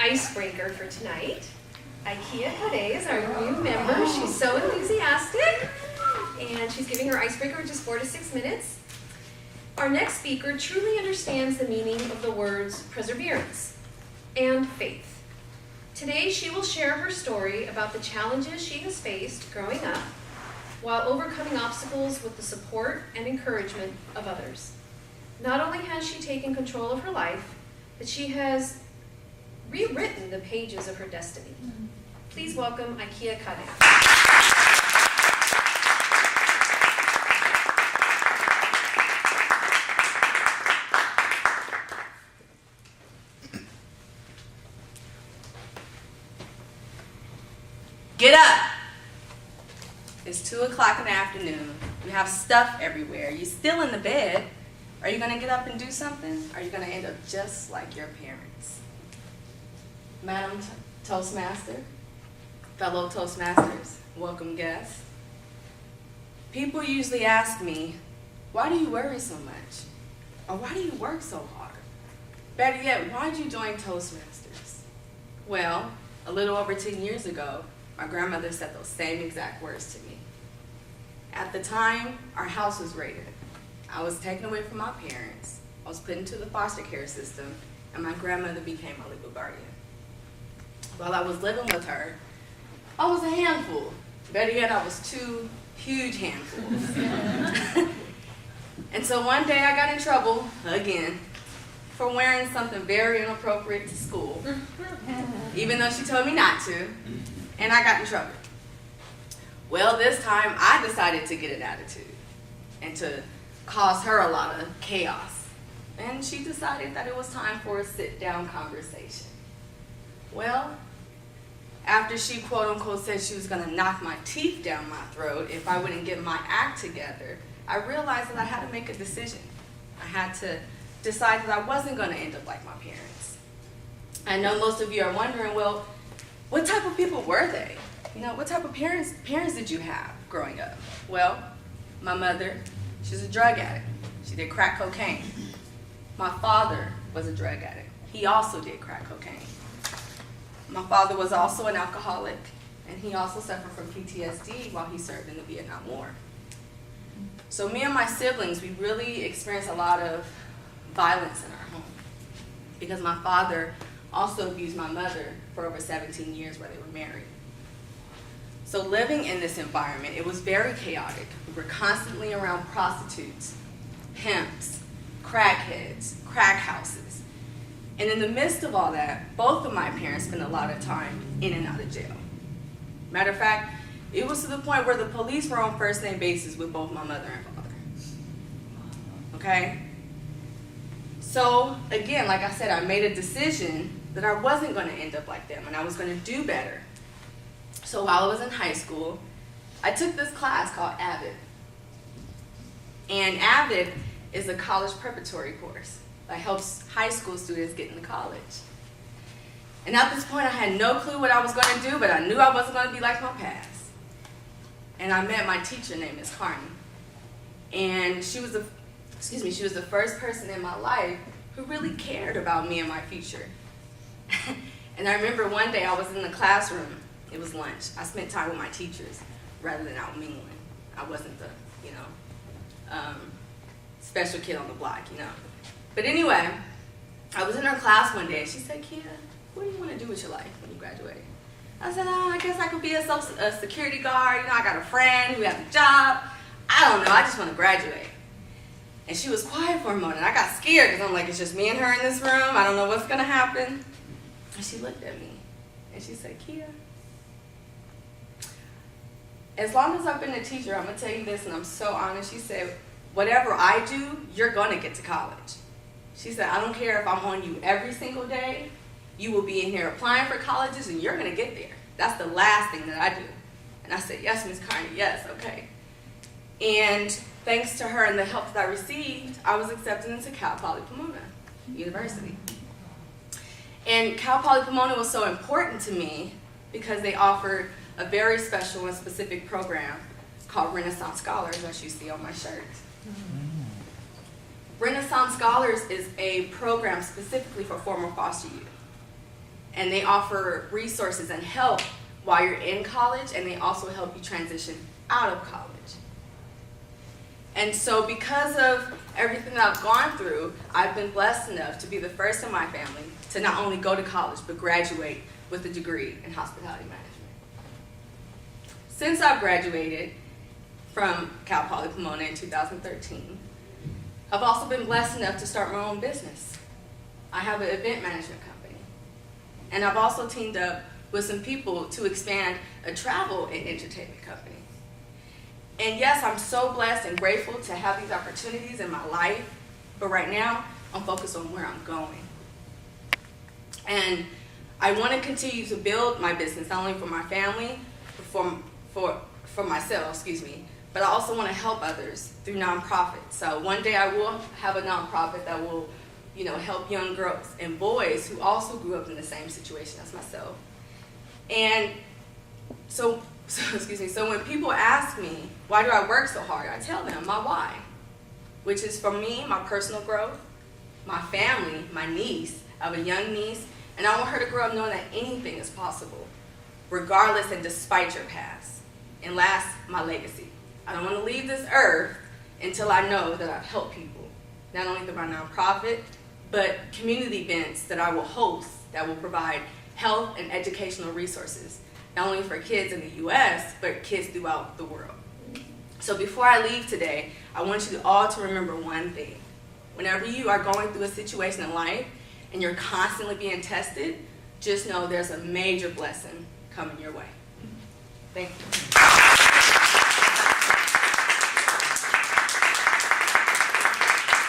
Icebreaker for tonight. Ikiya is our new member. She's so enthusiastic, and she's giving her icebreaker in just 4 to 6 minutes. Our next speaker truly understands the meaning of the words perseverance and faith. Today, she will share her story about the challenges she has faced growing up while overcoming obstacles with the support and encouragement of others. Not only has she taken control of her life, but she has rewritten the pages of her destiny. Please welcome Ikiya. Get up! It's 2 o'clock in the afternoon. You have stuff everywhere. You're still in the bed. Are you going to get up and do something? Or are you going to end up just like your parents? Madam Toastmaster, fellow Toastmasters, welcome guests. People usually ask me, why do you worry so much? Or why do you work so hard? Better yet, why did you join Toastmasters? Well, a little over 10 years ago, my grandmother said those same exact words to me. At the time, our house was raided. I was taken away from my parents. I was put into the foster care system, and my grandmother became my legal guardian. While I was living with her, I was a handful. Better yet, I was 2 huge handfuls. And so one day I got in trouble, again, for wearing something very inappropriate to school, even though she told me not to, and I got in trouble. Well, this time I decided to get an attitude and to cause her a lot of chaos. And she decided that it was time for a sit-down conversation. Well, after she quote-unquote said she was going to knock my teeth down my throat if I wouldn't get my act together, I realized that I had to make a decision. I had to decide that I wasn't going to end up like my parents. I know most of you are wondering, well, what type of people were they? You know, what type of parents did you have growing up? Well, my mother, she's a drug addict. She did crack cocaine. My father was a drug addict. He also did crack cocaine. My father was also an alcoholic, and he also suffered from PTSD while he served in the Vietnam War. So me and my siblings, we really experienced a lot of violence in our home because my father also abused my mother for over 17 years while they were married. So living in this environment, it was very chaotic. We were constantly around prostitutes, pimps, crackheads, crack houses. And in the midst of all that, both of my parents spent a lot of time in and out of jail. Matter of fact, it was to the point where the police were on first-name basis with both my mother and father. Okay? So, again, like I said, I made a decision that I wasn't going to end up like them, and I was going to do better. So while I was in high school, I took this class called AVID. And AVID is a college preparatory course that helps high school students get into college. And at this point, I had no clue what I was going to do, but I knew I wasn't going to be like my past. And I met my teacher named Ms. Carney. And she was the first person in my life who really cared about me and my future. And I remember one day I was in the classroom. It was lunch. I spent time with my teachers rather than out mingling. I wasn't the, special kid on the block, But anyway, I was in her class one day and she said, Kia, what do you want to do with your life when you graduate? I said, I guess I could be a security guard. I got a friend who has a job. I don't know. I just want to graduate. And she was quiet for a moment. I got scared because I'm like, it's just me and her in this room. I don't know what's going to happen. And she looked at me and she said, Kia, as long as I've been a teacher, I'm going to tell you this, and I'm so honest. She said, whatever I do, you're going to get to college. She said, I don't care if I'm on you every single day. You will be in here applying for colleges, and you're going to get there. That's the last thing that I do. And I said, yes, Ms. Carney, yes, okay. And thanks to her and the help that I received, I was accepted into Cal Poly Pomona University. And Cal Poly Pomona was so important to me because they offered a very special and specific program called Renaissance Scholars, as you see on my shirt. Renaissance Scholars is a program specifically for former foster youth. And they offer resources and help while you're in college, and they also help you transition out of college. And so because of everything that I've gone through, I've been blessed enough to be the first in my family to not only go to college, but graduate with a degree in hospitality management. Since I've graduated from Cal Poly Pomona in 2013, I've also been blessed enough to start my own business. I have an event management company. And I've also teamed up with some people to expand a travel and entertainment company. And yes, I'm so blessed and grateful to have these opportunities in my life, but right now, I'm focused on where I'm going. And I want to continue to build my business, not only for my family, but for myself, but I also want to help others through nonprofits. So one day I will have a nonprofit that will, help young girls and boys who also grew up in the same situation as myself. And so when people ask me, why do I work so hard? I tell them my why, which is for me, my personal growth, my family, my niece. I have a young niece, and I want her to grow up knowing that anything is possible, regardless and despite your past. And last, my legacy. I don't want to leave this earth until I know that I've helped people, not only through my nonprofit, but community events that I will host that will provide health and educational resources, not only for kids in the U.S., but kids throughout the world. So before I leave today, I want you all to remember one thing. Whenever you are going through a situation in life and you're constantly being tested, just know there's a major blessing coming your way. Thank you.